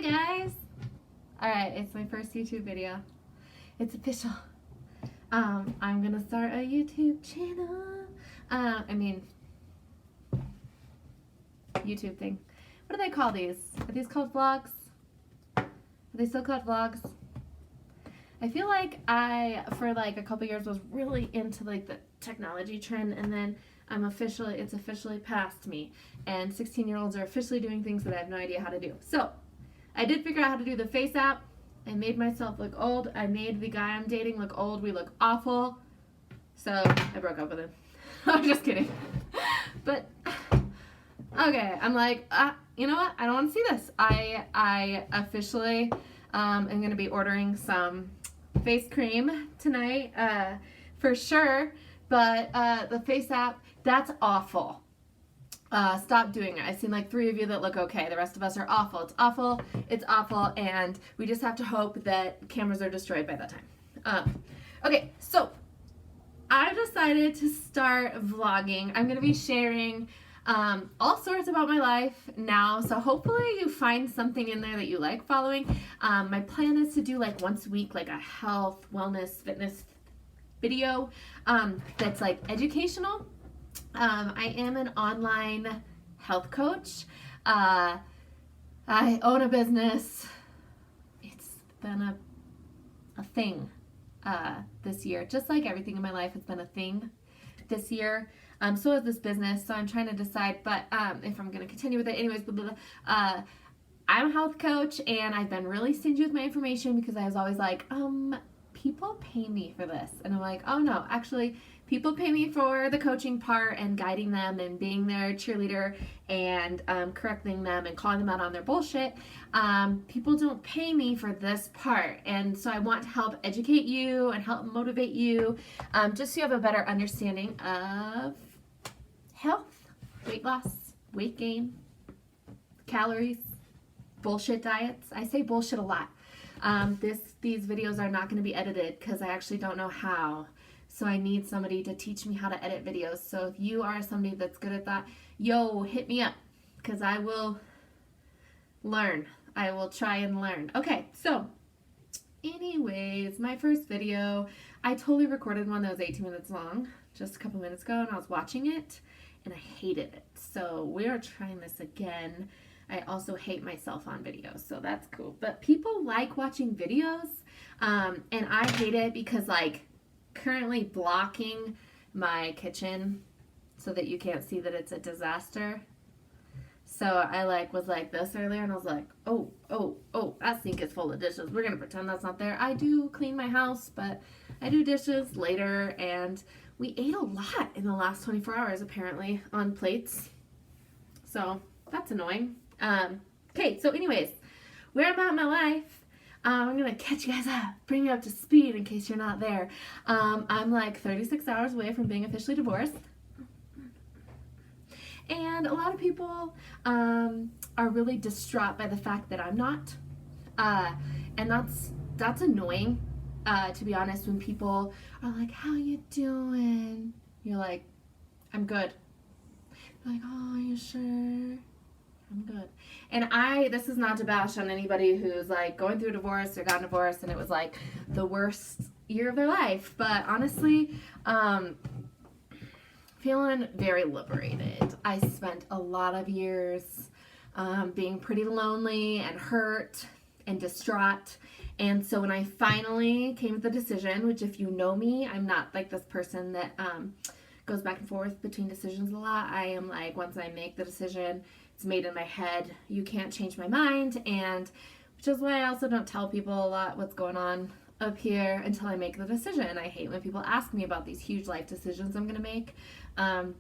Hi guys! Alright, it's my first YouTube video. It's official. I'm gonna start a YouTube channel. YouTube thing. What do they call these? Are these called vlogs? Are they still called vlogs? I feel like I, for like a couple years, was really into like the technology trend, and then it's officially past me, and 16-year-olds are officially doing things that I have no idea how to do. So, I did figure out how to do the Face app. I made myself look old. I made the guy I'm dating look old. We look awful. So, I broke up with him. I'm just kidding. But, okay, I'm like, you know what? I don't want to see this. I officially am going to be ordering some face cream tonight, for sure. But the Face app, that's awful. Stop doing it. I've seen like 3 of you that look okay. The rest of us are awful. It's awful. It's awful. And we just have to hope that cameras are destroyed by that time. Okay, so I decided to start vlogging. I'm going to be sharing all sorts about my life now. So hopefully you find something in there that you like following. My plan is to do like once a week, like a health, wellness, fitness video that's like educational. I am an online health coach. I own a business. It's been a thing this year. Just like everything in my life, it's been a thing this year. So is this business. So I'm trying to decide, but if I'm going to continue with it. Anyways, blah, blah, blah. I'm a health coach, and I've been really stingy with my information because I was always like, people pay me for this. And I'm like, oh no, actually, people pay me for the coaching part and guiding them and being their cheerleader and correcting them and calling them out on their bullshit. People don't pay me for this part. And so I want to help educate you and help motivate you, just so you have a better understanding of health, weight loss, weight gain, calories, bullshit diets. I say bullshit a lot. These videos are not going to be edited because I actually don't know how. So I need somebody to teach me how to edit videos. So if you are somebody that's good at that, yo, hit me up because I will learn. I will try and learn. Okay, so anyways, my first video, I totally recorded one that was 18 minutes long just a couple minutes ago, and I was watching it and I hated it. So we are trying this again. I also hate myself on videos, so that's cool. But people like watching videos, and I hate it because, like, currently blocking my kitchen so that you can't see that it's a disaster. So I, like, was like this earlier, and I was like, oh, that sink is full of dishes. We're going to pretend that's not there. I do clean my house, but I do dishes later, and we ate a lot in the last 24 hours, apparently, on plates. So that's annoying. Okay, so anyways, where I'm at in my life, I'm going to catch you guys up, bring you up to speed in case you're not there. I'm like 36 hours away from being officially divorced. And a lot of people are really distraught by the fact that I'm not. And that's annoying, to be honest, when people are like, how you doing? You're like, I'm good. You're like, oh, are you sure? I'm good. And this is not to bash on anybody who's like going through a divorce or got divorced and it was like the worst year of their life. But honestly, feeling very liberated. I spent a lot of years being pretty lonely and hurt and distraught. And so when I finally came to the decision, which if you know me, I'm not like this person that goes back and forth between decisions a lot. I am like, once I make the decision, it's made in my head. You can't change my mind, and which is why I also don't tell people a lot what's going on up here until I make the decision. I hate when people ask me about these huge life decisions I'm going to make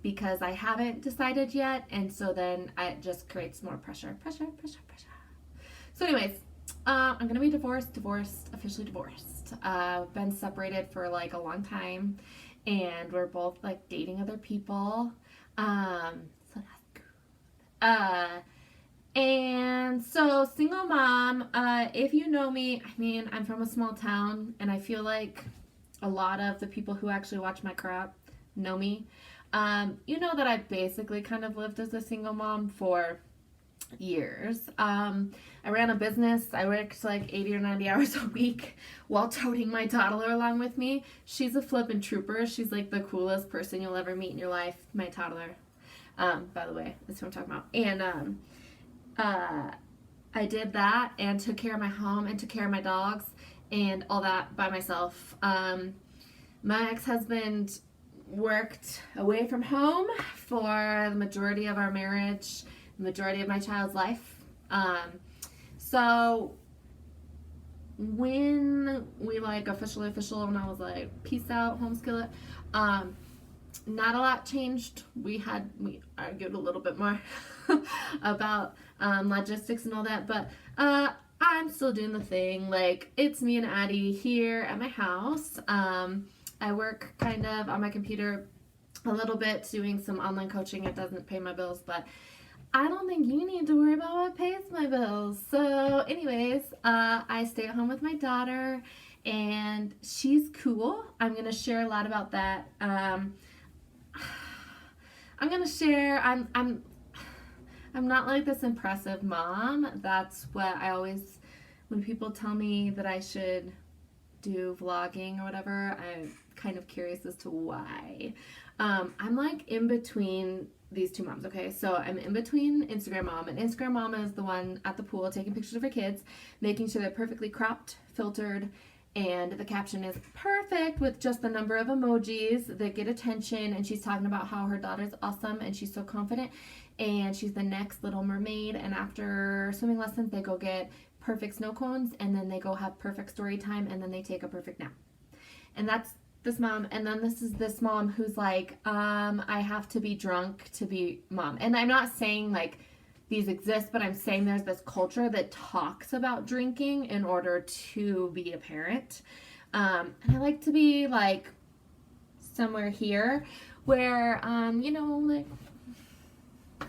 because I haven't decided yet, and so then it just creates more pressure. So anyways, I'm going to be divorced, officially divorced. Been separated for like a long time, and we're both like dating other people. So that's and so single mom, if you know me, I mean, I'm from a small town, and I feel like a lot of the people who actually watch my crap know me. You know that I basically kind of lived as a single mom for years. I ran a business. I worked like 80 or 90 hours a week while toting my toddler along with me. She's a flippin' trooper. She's like the coolest person you'll ever meet in your life, my toddler. By the way, that's what I'm talking about. And uh, I did that and took care of my home and took care of my dogs and all that by myself. My ex-husband worked away from home for the majority of our marriage, the majority of my child's life. So when we like officially when I was like, peace out, home skillet, not a lot changed. We argued a little bit more about logistics and all that, but I'm still doing the thing. Like, it's me and Addie here at my house. I work kind of on my computer a little bit doing some online coaching. It doesn't pay my bills, but I don't think you need to worry about what pays my bills. So anyways, I stay at home with my daughter and she's cool. I'm going to share a lot about that. I'm going to share, I'm not like this impressive mom. That's what I always, when people tell me that I should do vlogging or whatever, I'm kind of curious as to why. I'm like in between these two moms, okay? So I'm in between Instagram mom, and Instagram mom is the one at the pool taking pictures of her kids, making sure they're perfectly cropped, filtered, and the caption is perfect with just the number of emojis that get attention, and she's talking about how her daughter's awesome and she's so confident and she's the next Little Mermaid, and after swimming lessons they go get perfect snow cones and then they go have perfect story time and then they take a perfect nap. And that's this mom. And then this is this mom who's like, I have to be drunk to be mom. And I'm not saying like these exist, but I'm saying there's this culture that talks about drinking in order to be a parent. And I like to be like somewhere here where, like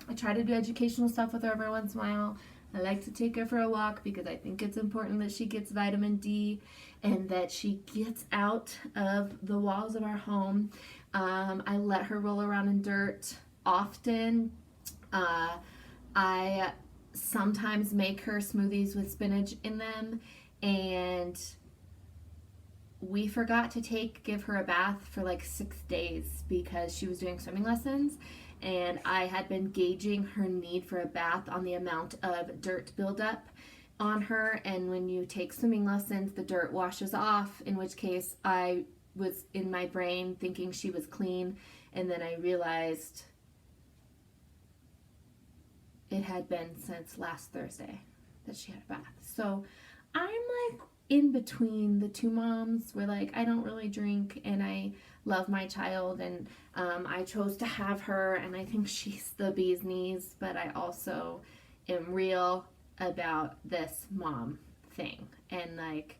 I try to do educational stuff with her every once in a while. I like to take her for a walk because I think it's important that she gets vitamin D and that she gets out of the walls of our home. I let her roll around in dirt often. I sometimes make her smoothies with spinach in them, and we forgot to give her a bath for like 6 days because she was doing swimming lessons. And I had been gauging her need for a bath on the amount of dirt buildup on her. And when you take swimming lessons, the dirt washes off, in which case I was in my brain thinking she was clean. And then I realized it had been since last Thursday that she had a bath. So I'm like in between the two moms where like I don't really drink and I love my child, and I chose to have her, and I think she's the bee's knees, but I also am real about this mom thing, and like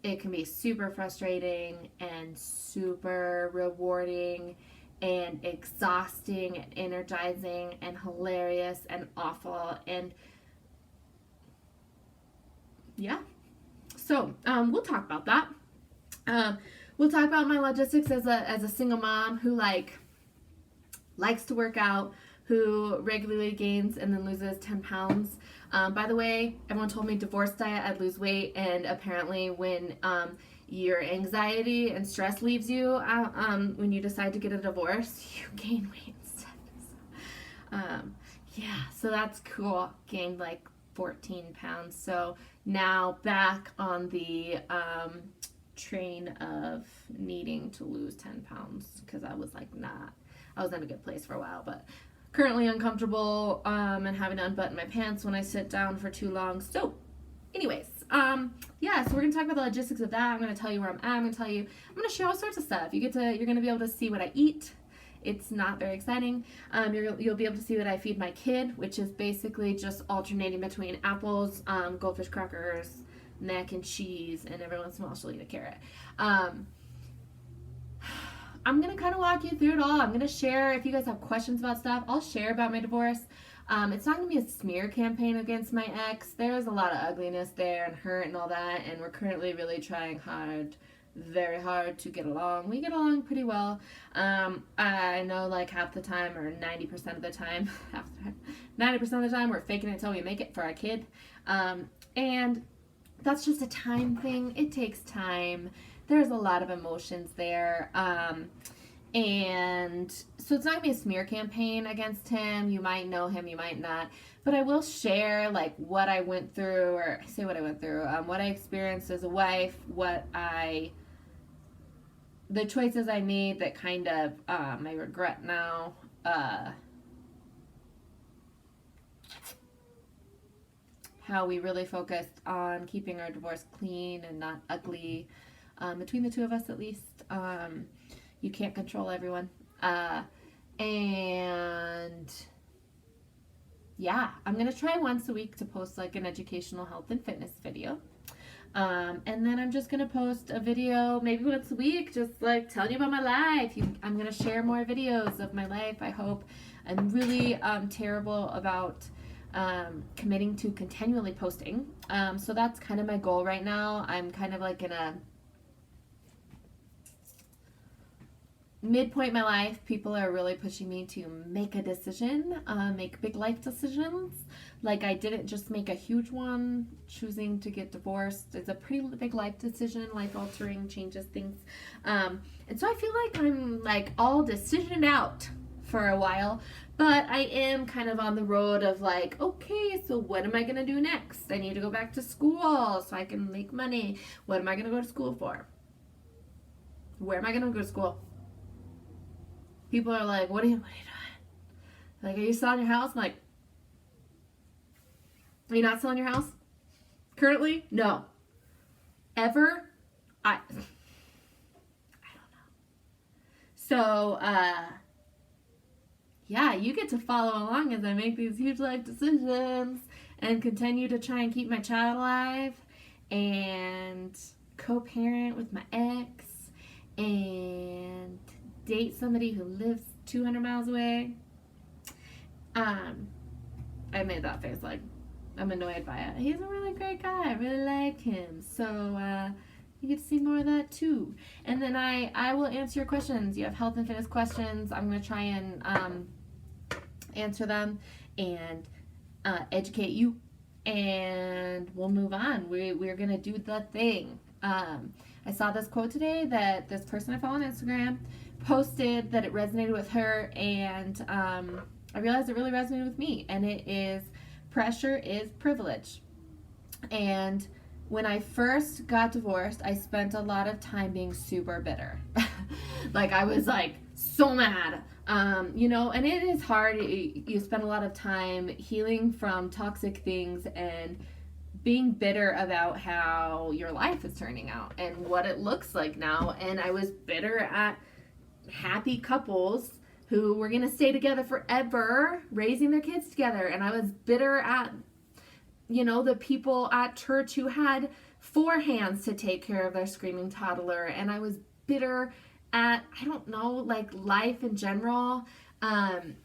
it can be super frustrating and super rewarding and exhausting and energizing and hilarious and awful, and yeah. So we'll talk about that. We'll talk about my logistics as a single mom who likes to work out, who regularly gains and then loses 10 pounds. By the way, everyone told me divorce diet, I'd lose weight, and apparently when your anxiety and stress leaves you, when you decide to get a divorce, you gain weight instead. Yeah, so that's cool. Gained like 14 pounds. So now back on the train of needing to lose 10 pounds because I was in a good place for a while, but currently uncomfortable and having to unbutton my pants when I sit down for too long. So anyways, yeah, so we're gonna talk about the logistics of that. I'm gonna tell you where I'm at. I'm gonna share all sorts of stuff. You're gonna be able to see what I eat. It's not very exciting. You'll be able to see what I feed my kid, which is basically just alternating between apples, goldfish crackers, mac and cheese, and every once in a while she'll eat a carrot. I'm going to kind of walk you through it all. I'm going to share, if you guys have questions about stuff, I'll share about my divorce. It's not going to be a smear campaign against my ex. There's a lot of ugliness there and hurt and all that, and we're currently really trying very hard to get along. We get along pretty well. I know like half the time, or 90% of the time, 90% of the time we're faking it until we make it for our kid. And that's just a time thing. It takes time. There's a lot of emotions there. And so it's not gonna be a smear campaign against him. You might know him, you might not. But I will share like what I went through, or say what I went through, what I experienced as a wife, the choices I made that kind of I regret now. How we really focused on keeping our divorce clean and not ugly, between the two of us at least. You can't control everyone. And yeah, I'm going to try once a week to post like an educational health and fitness video. And then I'm just going to post a video maybe once a week, just like telling you about my life. I'm going to share more videos of my life, I hope. I'm really terrible about committing to continually posting. So that's kind of my goal right now. I'm kind of like in a midpoint in my life. People are really pushing me to make a decision, make big life decisions. Like I didn't just make a huge one, choosing to get divorced. It's a pretty big life decision, life altering, changes things. And so I feel like I'm like all decisioned out for a while, but I am kind of on the road of like, okay, so what am I going to do next? I need to go back to school so I can make money. What am I going to go to school for? Where am I going to go to school? People are like, what are you doing? Like, are you selling your house? I'm like, are you not selling your house? Currently? No. Ever? I don't know. So, yeah, you get to follow along as I make these huge life decisions and continue to try and keep my child alive and co-parent with my ex and date somebody who lives 200 miles away. I made that face like I'm annoyed by it. He's a really great guy. I really like him. So you get to see more of that too. And then I will answer your questions. You have health and fitness questions. I'm going to try and answer them and educate you. And we'll move on. We're going to do the thing. I saw this quote today that this person I follow on Instagram posted that it resonated with her, and I realized it really resonated with me, and it is, pressure is privilege. And when I first got divorced, I spent a lot of time being super bitter. Like I was like so mad, and it is hard. You spend a lot of time healing from toxic things and being bitter about how your life is turning out and what it looks like now. And I was bitter at happy couples who were going to stay together forever, raising their kids together. And I was bitter at, the people at church who had 4 hands to take care of their screaming toddler. And I was bitter at, I don't know, like life in general. And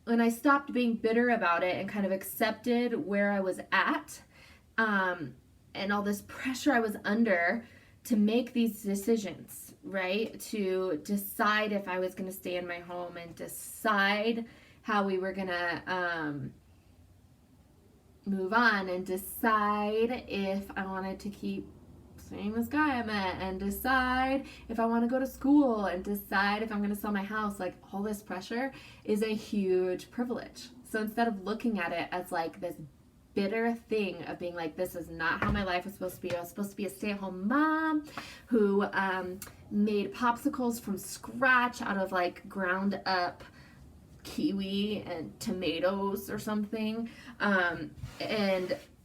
when I stopped being bitter about it and kind of accepted where I was at, and all this pressure I was under to make these decisions, right? To decide if I was going to stay in my home and decide how we were going to move on, and decide if I wanted to keep seeing this guy I met, and decide if I want to go to school, and decide if I'm going to sell my house. Like all this pressure is a huge privilege. So instead of looking at it as like this bitter thing of being like, this is not how my life was supposed to be. I was supposed to be a stay-at-home mom who made popsicles from scratch out of like ground up kiwi and tomatoes or something. And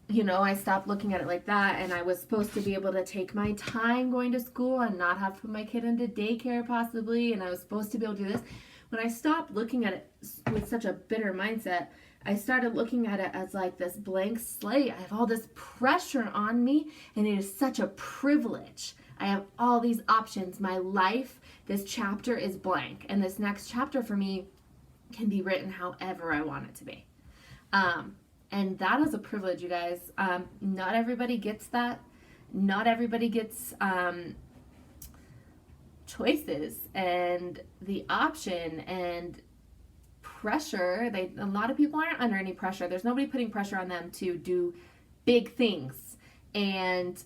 I stopped looking at it like that, and I was supposed to be able to take my time going to school and not have to put my kid into daycare possibly, and I was supposed to be able to do this. When I stopped looking at it with such a bitter mindset, I started looking at it as like this blank slate. I have all this pressure on me, and it is such a privilege. I have all these options. My life, this chapter is blank, and this next chapter for me can be written however I want it to be. And that is a privilege, you guys. Not everybody gets that. Not everybody gets choices and the option and pressure. A lot of people aren't under any pressure. There's nobody putting pressure on them to do big things. And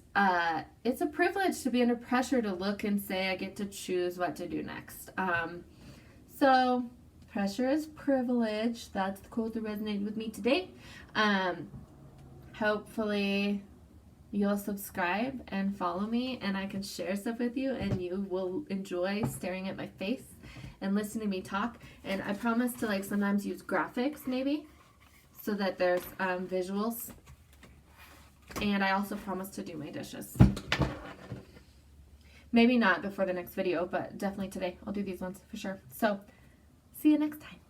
it's a privilege to be under pressure to look and say, I get to choose what to do next. So pressure is privilege. That's the quote that resonated with me today. Hopefully you'll subscribe and follow me, and I can share stuff with you, and you will enjoy staring at my face and listening to me talk. And I promise to like sometimes use graphics maybe so that there's visuals. And I also promise to do my dishes. Maybe not before the next video, but definitely today. I'll do these ones for sure. So see you next time.